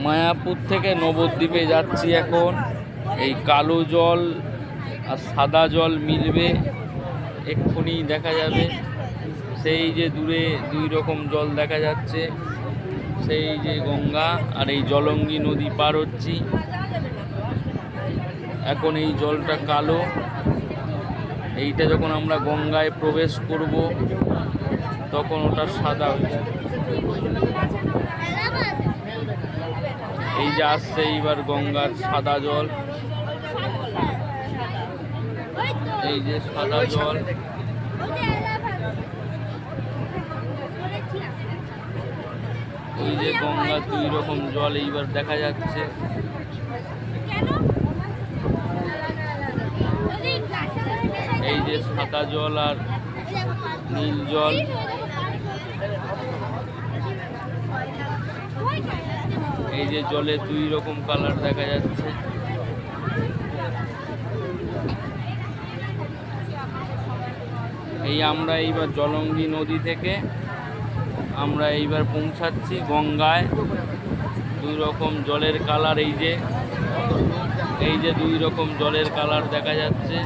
মায়াপুর থেকে নবদ্বীপে যাচ্ছি এখন। এই কালো জল আর সাদা জল মিলবে, এক্ষুনি দেখা যাবে। সেই যে দূরে দুই রকম জল দেখা যাচ্ছে, সেই যে গঙ্গা আর এই জলঙ্গি নদী পার হচ্ছি। এখন এই জলটা কালো, এইটা যখন আমরা গঙ্গায় প্রবেশ করব তখন ওটা সাদা হয়ে যাবে। এই যে আসছে এইবার গঙ্গার সাদা জল, এই যে সাদা জল। ওই যে গঙ্গার দুই রকম জল এইবার দেখা যাচ্ছে। এই যে সাদা জল আর নীল জল। এই যে জলে দুই রকম কালার দেখা যাচ্ছে। এই আমরা এইবার জলঙ্গি নদী থেকে আমরা এইবার পৌঁছাচ্ছি গঙ্গায়। দুই রকম জলের কালার, এই যে দুই রকম জলের কালার দেখা যাচ্ছে।